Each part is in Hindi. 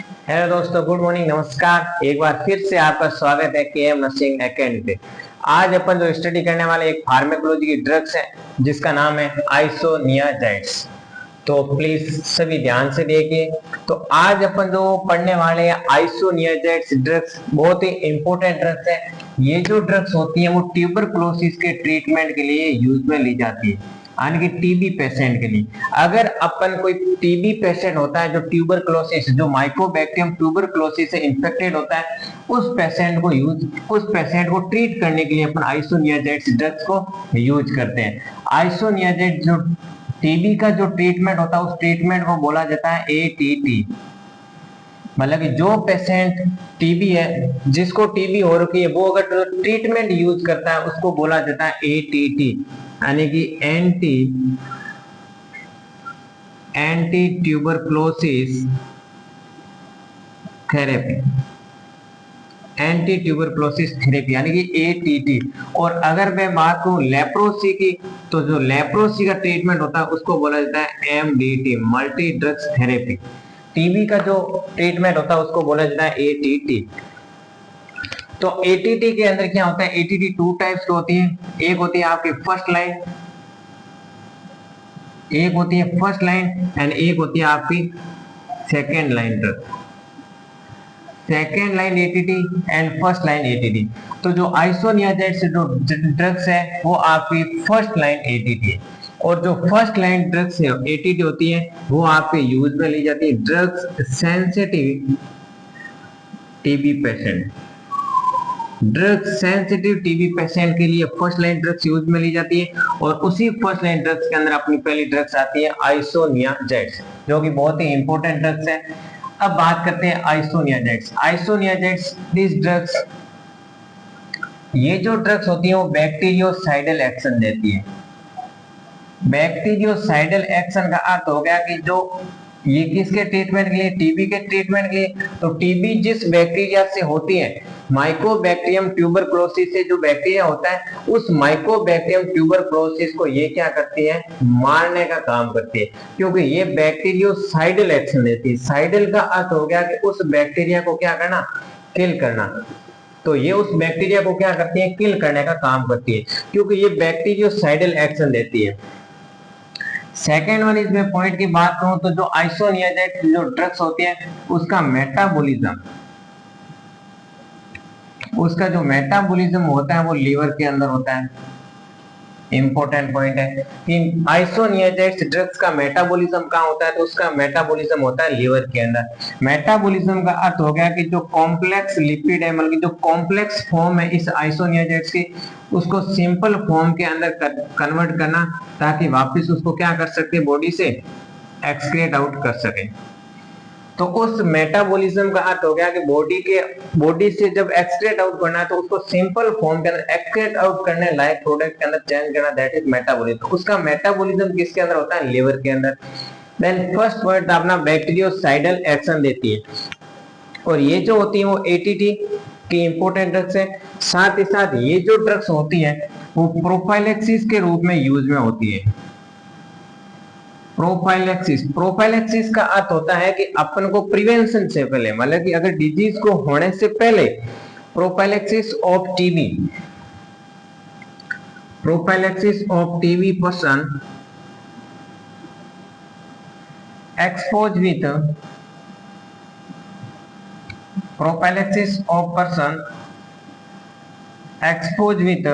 हेलो दोस्तों, गुड मॉर्निंग, नमस्कार। एक बार फिर से आपका स्वागत है केएम नर्सिंग एकेडमी पे। आज अपन जो स्टडी करने वाले एक फार्मेकोलॉजी की ड्रग्स है जिसका नाम है आइसोनियाजाइड्स। तो प्लीज सभी ध्यान से देखिए। तो आज अपन जो पढ़ने वाले हैं आइसोनियाजाइड्स ड्रग्स बहुत ही इंपॉर्टेंट ड्रग्स है। ये जो ड्रग्स होती है वो ट्यूबरकुलोसिस के ट्रीटमेंट के लिए यूज में ली जाती है, यानी कि टीबी पेशेंट के लिए। अगर अपन कोई टीबी पेशेंट होता है जो ट्यूबरकुलोसिस, जो माइकोबैक्टीरियम ट्यूबरकुलोसिस से इन्फेक्टेड होता है, उस पेशेंट को ट्रीट करने के लिए अपन आइसोनियाजाइड्स ड्रग्स को यूज करते हैं। आइसोनियाजाइड जो टीबी का जो ट्रीटमेंट होता है उस ट्रीटमेंट को बोला जाता है एटीटी। मतलब कि जो पेशेंट टीबी है, जिसको टीबी हो रखी है, वो अगर ट्रीटमेंट यूज करता है उसको बोला जाता है एटीटी, यानी कि anti tuberculosis therapy, anti tuberculosis therapy यानी कि एटीटी। और अगर मैं बात करूं लेप्रोसी की, तो जो लेप्रोसी का ट्रीटमेंट होता है उसको बोला जाता है MDT, multi drugs therapy. TB का जो ट्रीटमेंट होता है उसको बोला जाता है एटीटी। तो एटीटी के अंदर क्या होता है, एटीटी टू टाइप्स की होती है। एक होती है आपकी फर्स्ट लाइन, एक होती है फर्स्ट लाइन एंड एक होती है आपकी second line drug. Second line ATT and first line ATT. तो जो आइसोनियाजाइड्स जो ड्रग्स है वो आपकी फर्स्ट लाइन एटीटी है, और जो फर्स्ट लाइन ड्रग्स है एटीटी होती है वो आपके यूज में ली जाती है drugs sensitive TB patient. Drugs sensitive TB patient के लिए फर्स्ट लाइन ड्रग्स यूज में ली जाती है, और उसी फर्स्ट लाइन ड्रग्स के अंदर अपनी पहली ड्रग्स आती है आइसोनियाजाइड्स, जो कि बहुत ही इंपॉर्टेंट ड्रग्स है। अब बात करते हैं आइसोनियाजाइड्स। आइसोनियाजाइड्स दिस ड्रग्स, ये जो ड्रग्स होती है वो बैक्टीरियोसाइडल एक्शन देती है। बैक्टीरियोसाइडल एक्शन का अर्थ हो गया कि जो ये किसके ट्रीटमेंट के लिए, टीबी के ट्रीटमेंट के लिए। तो टीबी जिस बैक्टीरिया से होती है, माइकोबैक्टीरियम ट्यूबरकुलोसिस से जो बैक्टीरिया होता है, उस माइकोबैक्टीरियम ट्यूबरकुलोसिस को ये क्या करती है, मारने का काम करती है, क्योंकि ये बैक्टीरियोसाइडल एक्शन देती है। साइडल का अर्थ हो गया कि उस बैक्टीरिया को क्या करना, किल करना। तो ये उस बैक्टीरिया को क्या करती है, किल करने का काम करती है, क्योंकि ये बैक्टीरियोसाइडल एक्शन देती है। सेकेंड वन इसमें पॉइंट की बात करूं तो जो आइसोनियाजाइड जो ड्रग्स होती है उसका मेटाबॉलिज्म होता है वो लीवर के अंदर होता है। इंपॉर्टेंट पॉइंट है कि आइसोनियाजाइड्स ड्रग्स का मेटाबॉलिज्म कहाँ होता है, तो उसका मेटाबॉलिज्म होता है लीवर के अंदर। मेटाबॉलिज्म का अर्थ हो गया कि जो कॉम्प्लेक्स लिपिड है, मतलब जो कॉम्प्लेक्स फॉर्म है इस आइसोनियाजाइड्स की, उसको सिंपल फॉर्म के अंदर कन्वर्ट करना, ताकि वापस उसको क्या कर सके, बॉडी से एक्सक्रीट आउट कर सके। तो उस मेटाबॉलिज्म का अर्थ हो गया कि बॉडी से जब एक्सक्रीट आउट करना है तो उसको सिंपल फॉर्म के अंदर एक्सक्रीट आउट करने लायक प्रोडक्ट के अंदर चेंज करना, दैट इज मेटाबॉलिज्म। उसका मेटाबॉलिज्म किसके अंदर होता है, लिवर के अंदर। देन फर्स्ट पॉइंट अपना बैक्टीरियोसाइडल एक्शन देती है, और ये जो होती है वो एटीटी की इंपॉर्टेंट ड्रग्स है। साथ ही साथ ये जो ड्रग्स होती है वो प्रोफाइलैक्सिस के रूप में यूज में होती है। प्रोफाइलैक्सिस का अर्थ होता है कि अपन को प्रिवेंशन से पहले, मतलब कि अगर डिजीज को होने से पहले, prophylaxis of TB person expose with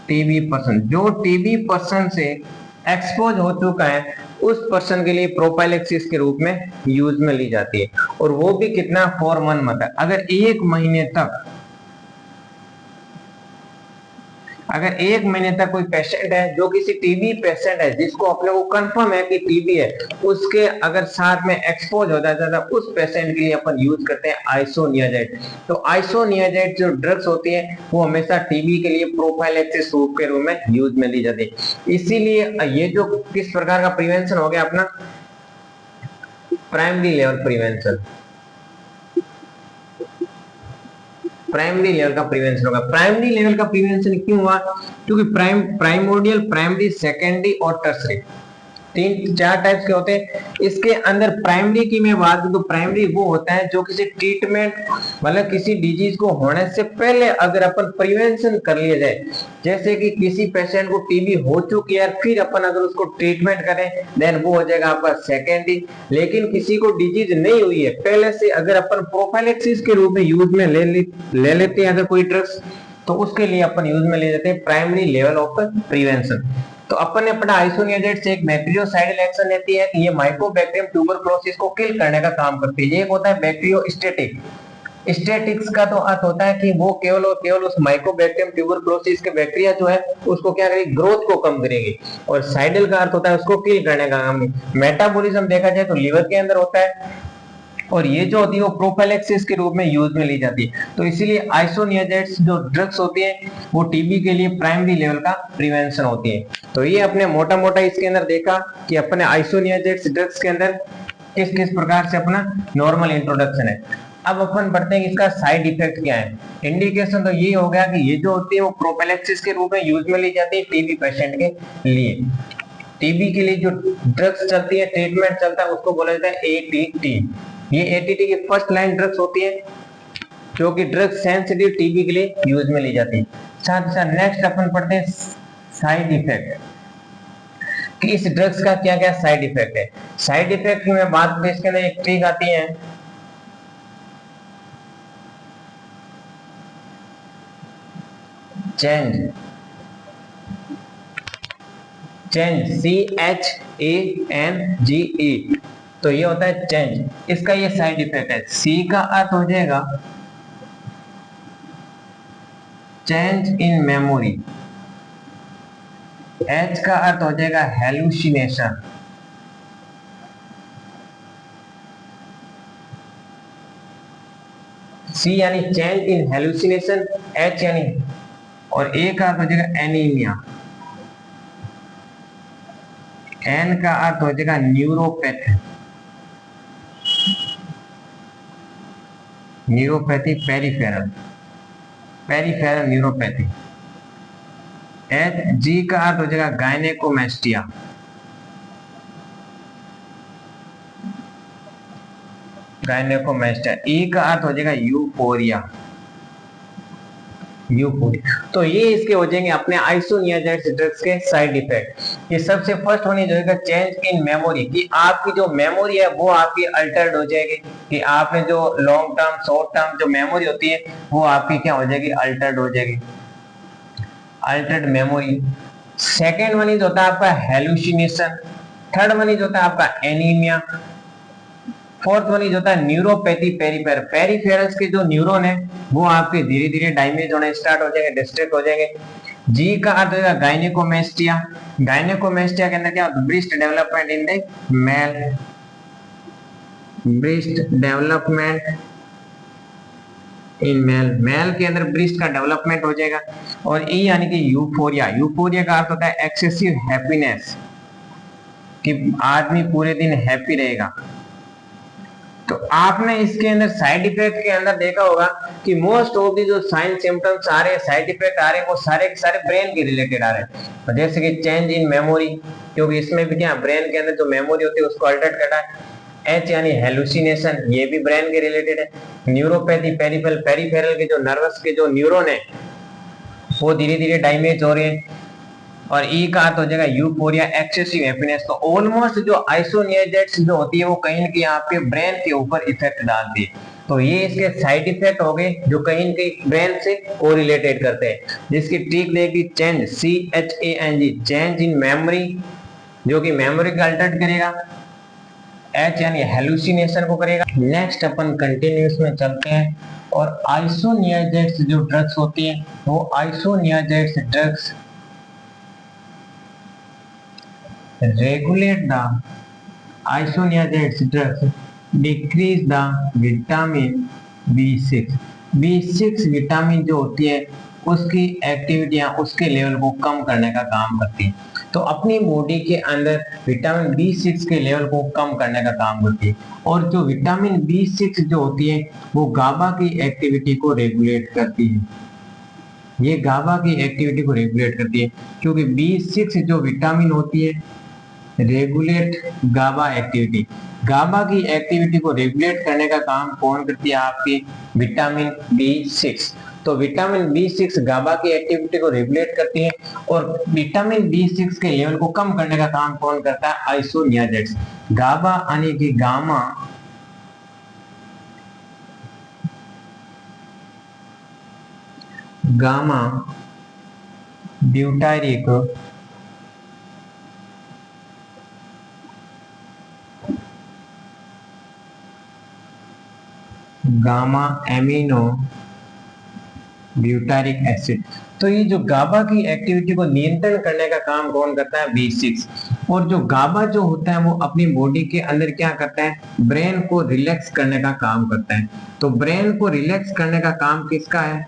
TB person, जो टीबी पर्सन से एक्सपोज हो चुका है उस पर्सन के लिए प्रोफाइलैक्सिस के रूप में यूज में ली जाती है। और वो भी कितना, 4 मंथ तक। अगर एक महीने तक कोई पेशेंट है जो किसी टीबी पेशेंट है जिसको अपने को कंफर्म है कि टीबी है, उसके अगर साथ में एक्सपोज हो जाता है उस पेशेंट के लिए अपन यूज करते हैं आइसोनियाजाइड। तो आइसोनियाजाइड जो ड्रग्स होती है वो हमेशा टीबी के लिए प्रोफाइलैक्सिस के रूप में यूज में ली जाती है। इसीलिए ये जो किस प्रकार का प्रिवेंशन हो गया अपना, primary level prevention, primary level का प्रिवेंशन होगा। प्राइमरी लेवल का प्रिवेंशन क्यों हुआ, क्योंकि प्राइमोडियल, प्राइमरी, सेकेंडरी और टर्सरी तीन चार टाइप्स के होते हैं। इसके अंदर प्राइमरी की मैं बात करूं तो प्राइमरी वो होता है जो किसी ट्रीटमेंट मतलब किसी डिजीज को होने से पहले अगर अपन प्रिवेंशन कर लिया जाए, जैसे कि किसी पेशेंट को टीबी हो चुकी है फिर अपन अगर उसको ट्रीटमेंट करें देन वो हो जाएगा आपका सेकेंडरी। लेकिन किसी को डिजीज नहीं हुई है पहले से अगर अपन प्रोफाइलेक्सिस के रूप में यूज में ले लेते हैं अगर कोई ड्रग्स, तो उसके लिए अपन यूज में ले लेते हैं प्राइमरी लेवल ऑफ प्रिवेंशन। तो अपन ने पढ़ा आइसोनियाजेड से एक बैक्टीरियोसाइडल एक्शन रहती है कि ये माइकोबैक्टीरियम ट्यूबरक्लोसिस को किल करने का काम करती है। एक होता है बैक्टीरियोस्टैटिक। स्टैटिक्स का तो अर्थ होता है कि वो केवल और केवल उस माइकोबैक्टीरियम ट्यूबरक्लोसिस के बैक्टीरिया जो है उसको क्या करेगी, ग्रोथ को कम करेगी। और साइडल का अर्थ होता है उसको किल करने का काम। मेटाबॉलिज्म देखा जाए तो लिवर के अंदर होता है और ये जो होती है वो प्रोफाइलेक्सिस के रूप में यूज में ली जाती है। तो इसीलिए आइसोनियाजेड्स जो ड्रग्स होती है वो टीबी के लिए प्राइमरी लेवल का प्रिवेंशन होती है। तो ये अपने मोटा मोटा इसके अंदर देखा कि अपने आइसोनियाजेड्स ड्रग्स के अंदर किस किस प्रकार से अपना नॉर्मल इंट्रोडक्शन है। अब अपन पढ़ते हैं इसका साइड इफेक्ट क्या है। इंडिकेशन तो ये हो गया कि ये जो होती है वो प्रोफाइलेक्सिस के रूप में यूज में ली जाती है टीबी पेशेंट के लिए। टीबी के लिए जो ड्रग्स चलती है ट्रीटमेंट चलता है उसको बोला जाता है एटीटी। ये एटीटी की फर्स्ट लाइन ड्रग्स होती है जो कि ड्रग सेंसिटिव टीबी के लिए यूज में ली जाती है। साथ ही साथ नेक्स्ट अपन पढ़ते हैं साइड इफेक्ट कि इस ड्रग्स का क्या क्या साइड इफेक्ट है। साइड इफेक्ट की मैं बात करूं इसके अंदर एक ट्रिक आती है चेंज CHANGE। तो ये होता है चेंज, इसका ये साइड इफेक्ट है। सी का अर्थ हो जाएगा चेंज इन मेमोरी, एच का अर्थ हो जाएगा हेलुसिनेशन, सी यानी चेंज इन हेलुसिनेशन, एच यानी और ए का अर्थ हो जाएगा एनीमिया, एन का अर्थ हो जाएगा neuropathy, neuropathy peripheral neuropathy. H G का अर्थ हो जाएगा गायनेकोमेस्टिया, ई का अर्थ हो जाएगा यूफोरिया। तो ये इसके हो जाएंगे अपने आइसोनियाजेड्स ड्रग्स के साइड इफेक्ट। ये सबसे फर्स्ट होने जाएगा चेंज इन मेमोरी कि आपकी जो मेमोरी है वो आपकी अल्टर्ड हो जाएगी, कि आपने जो लॉन्ग टर्म शॉर्ट टर्म जो मेमोरी होती है वो आपकी क्या हो जाएगी, अल्टर्ड हो जाएगी, Altered memory. Second one is होता है आपका हेलुसिनेशन, थर्ड वन इज होता है आपका एनीमिया, फोर्थ वन इज होता है न्यूरोपैथी पेरिफेरल। पेरिफेरल्स के जो न्यूरॉन है वो आपके धीरे धीरे डैमेज होने स्टार्ट हो जाएंगे, डिस्ट्रैक्ट हो जाएंगे। जी का अर्थ होगा गायनेकोमेस्टिया, गायनेकोमेस्टिया के अंदर क्या होता है, breast development in the male, breast development in male, male के अंदर ब्रेस्ट का डेवलपमेंट हो जाएगा। और ई यानी कि यूफोरिया, यूफोरिया का अर्थ होता है एक्सेसिव हैप्पीनेस, कि आदमी पूरे दिन हैप्पी रहेगा। तो आपने इसके अंदर साइड इफेक्ट के अंदर देखा होगा कि मोस्ट ऑफ दी जो साइन सिम्टम्स आ रहे हैं, साइड इफेक्ट आ रहे हैं, वो सारे के सारे ब्रेन के रिलेटेड आ रहे हैं। जैसे कि चेंज इन मेमोरी, क्योंकि इसमें भी क्या ब्रेन के अंदर जो मेमोरी होती है उसको अल्टर करता है। एच यानी हेलुसिनेशन, ये भी ब्रेन के रिलेटेड है। न्यूरोपैथी पेरिफेरल, पेरिफेरल के जो नर्वस के जो न्यूरॉन है वो धीरे धीरे डैमेज हो रहे हैं। और ई का अर्थ हो जाएगा यूफोरिया, एक्सेसिव हैप्पीनेस। तो ऑलमोस्ट जो आइसोनियाजेड्स जो होती है वो कहीं न कहीं आपके ब्रेन के ऊपर इफेक्ट डालती है। तो ये इसके साइड इफेक्ट हो गए जो कहीं न कहीं ब्रेन से कोरिलेटेड करते हैं, जिसकी ट्रिक देगी change, CHANG, change in memory, जो कि मेमोरी को अल्टर करेगा। एच यानी हेलुसिनेशन को करेगा। नेक्स्ट अपन कंटिन्यूस में चलते हैं और आइसोनियाजेड्स जो ड्रग्स होती है वो isoniazids drugs regulate the isoniazetes drugs decrease the vitamin B6। B6 vitamin जो होती है उसकी एक्टिविटियां उसके लेवल को कम करने का काम करती है। तो अपनी बॉडी के अंदर विटामिन B6 के लेवल को कम करने का काम करती है। और जो विटामिन B6 जो होती है वो गाबा की एक्टिविटी को रेगुलेट करती है, ये गाबा की एक्टिविटी को रेगुलेट करती है, क्योंकि B6 जो विटामिन होती है रेगुलेट गाबा एक्टिविटी। गाबा की एक्टिविटी को रेगुलेट करने का काम कौन करती है? आपकी विटामिन B6। तो विटामिन B6 गाबा की एक्टिविटी को रेगुलेट करती है और विटामिन B6 के लेवल को कम करने का काम कौन करता है? आइसोनियाजेट्स। गाबा यानी कि gamma butyric gamma amino butyric acid. तो ये जो गाबा की एक्टिविटी को नियंत्रण करने का काम कौन करता है? B6। और जो गाबा जो होता है वो अपनी बॉडी के अंदर क्या करता है? ब्रेन को रिलैक्स करने का काम करता है। तो ब्रेन को रिलैक्स करने का काम किसका है?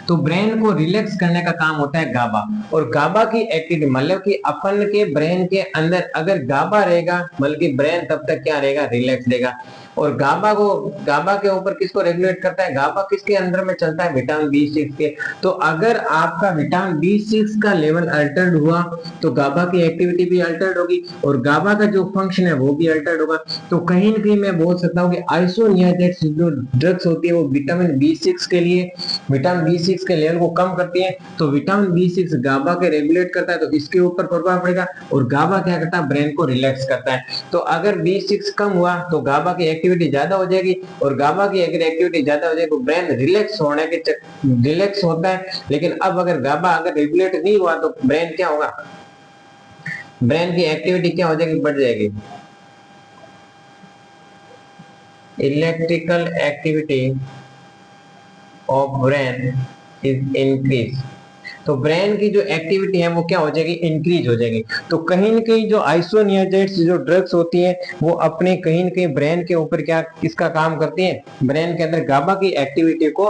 तो ब्रेन को रिलैक्स करने का काम होता है गाबा। और गाबा की एक्टिविटी मतलब कि अपन के ब्रेन के अंदर अगर गाबा रहेगा मतलब कि ब्रेन तब तक क्या रहेगा? रिलैक्स रहेगा। और गाबा के ऊपर किसको रेगुलेट करता है? गाबा किसके अंदर में चलता है? विटामिन B6 के। तो अगर आपका विटामिन B6 का लेवल अल्टर्ड हुआ तो गाबा की एक्टिविटी भी अल्टर्ड होगी और गाबा का जो फंक्शन है वो भी अल्टर्ड होगा। तो कहीं ना कहीं मैं बोल सकता हूँ कि आइसोनियाजेट्स जो ड्रग्स होती है वो विटामिन B6 के लिए विटामिन B6 के लेवल को कम करती है। तो विटामिन B6 गाबा के रेगुलेट करता है तो इसके ऊपर प्रभाव पड़ेगा और गाबा क्या करता है? ब्रेन को रिलैक्स करता है। तो अगर B6 कम हुआ तो गाबा की एक्टिविटी ज्यादा हो जाएगी और गाबा की अगर एक्टिविटी ज्यादा हो जाएगी तो ब्रेन रिलैक्स होता है। लेकिन अब अगर गाबा अगर रेगुलेट नहीं हुआ तो ब्रेन क्या होगा? ब्रेन की एक्टिविटी क्या हो जाएगी? बढ़ जाएगी। Electrical activity of brain is increase. तो ब्रेन की जो एक्टिविटी है वो क्या हो जाएगी? इंक्रीज हो जाएगी। तो कहीं न कहीं जो आइसोनियाजेट्स जो ड्रग्स होती है वो अपने कहीं न कहीं ब्रेन के ऊपर क्या किसका काम करती है? ब्रेन के अंदर गाबा की एक्टिविटी को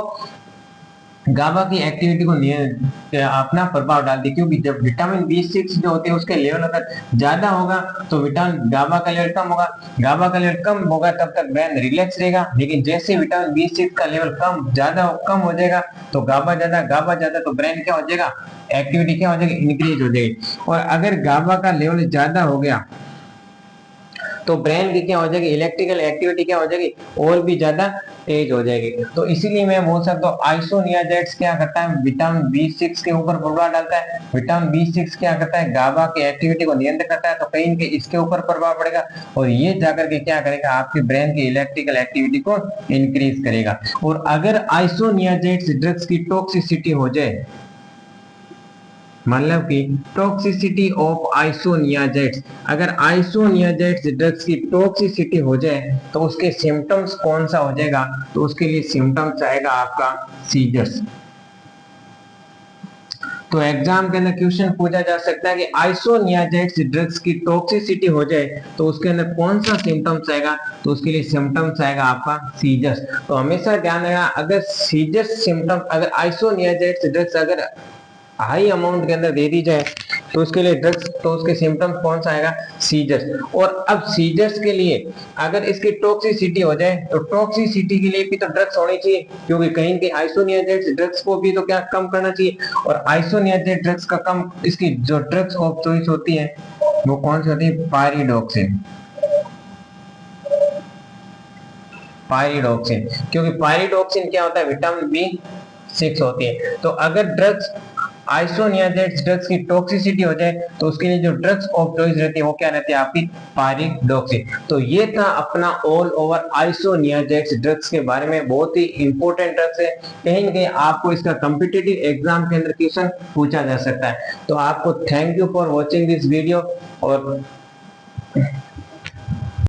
अपना प्रभाव डालती है। क्योंकि जब विटामिन B6 जो होते हैं उसके लेवल अगर ज्यादा होगा तो विटामिन गाबा का लेवल कम होगा। गाबा का लेवल कम होगा तब तक ब्रेन रिलैक्स रहेगा। लेकिन जैसे विटामिन B6 का लेवल कम हो जाएगा तो गाबा ज्यादा तो ब्रेन क्या हो जाएगा? एक्टिविटी क्या हो जाएगी? इंक्रीज हो जाएगी। और अगर गाबा का लेवल ज्यादा हो गया तो ब्रेन की क्या हो जाएगी? इलेक्ट्रिकल एक्टिविटी क्या हो जाएगी? और भी ज्यादा तेज हो जाएगी। तो इसीलिए मैं बोल सकता हूँ आइसोनियाजेट्स क्या करता है? विटामिन B6 के ऊपर प्रभाव डालता है। विटामिन B6 क्या करता है? गाबा की एक्टिविटी को नियंत्रित करता है। तो कहीं के इसके ऊपर प्रभाव पड़ेगा और ये जाकर के क्या करेगा? आपके ब्रेन की इलेक्ट्रिकल एक्टिविटी को इंक्रीज करेगा। और अगर आइसोनियाजेट्स ड्रग्स की टॉक्सिसिटी हो जाए मतलब कि टॉक्सिसिटी ऑफ आइसोनियाजेट्स, अगर आइसोनियाजेट्स ड्रग्स की टॉक्सिसिटी हो जाए तो उसके सिम्टम्स कौन सा हो जाएगा? तो उसके लिए सिम्टम्स आएगा आपका सीजर्स। तो एग्जाम के अंदर क्वेश्चन पूछा जा सकता है कि आइसोनियाजेट्स ड्रग्स की टॉक्सिसिटी हो जाए तो उसके अंदर कौन सा सिम्टम्स आएगा? तो उसके लिए सिम्टम्स आएगा आपका सीजर्स। तो हमेशा ध्यान रखना अगर सीजर्स सिम्टम अगर आइसोनियाजेट्स ड्रग्स अगर हाई अमाउंट के अंदर दे दी जाए तो उसके लिए ड्रग्स तो उसके सिम्टम्स कौन सा आएगा? सीजर्स। और अब सीजर्स के लिए अगर इसकी टॉक्सिसिटी हो जाए तो टॉक्सिसिटी के लिए भी तो ड्रग्स होनी चाहिए क्योंकि कहीं के आइसोनियाजेट्स ड्रग्स को भी तो क्या कम करना चाहिए। और आइसोनियाजेट ड्रग्स का कम इसकी जो ड्रग्स ऑफ चॉइस होती है वो कौन सी होती है? पायरिडॉक्सिन। क्योंकि पायरिडॉक्सिन क्या होता है? विटामिन B6 होती है। तो अगर ड्रग्स आइसोनियाजेट्स ड्रग्स की टॉक्सिसिटी हो जाए तो उसके लिए जो ड्रग्स ऑफ चॉइस रहती है वो क्या रहती है? आपकी पायरिडॉक्सिन। तो ये था अपना ऑल ओवर आइसोनियाजेट्स ड्रग्स के बारे में। बहुत ही इंपॉर्टेंट ड्रग्स है। कहीं न कहीं आपको इसका कॉम्पिटिटिव एग्जाम के अंदर क्वेश्चन पूछा जा सकता है। तो आपको thank you for watching this video और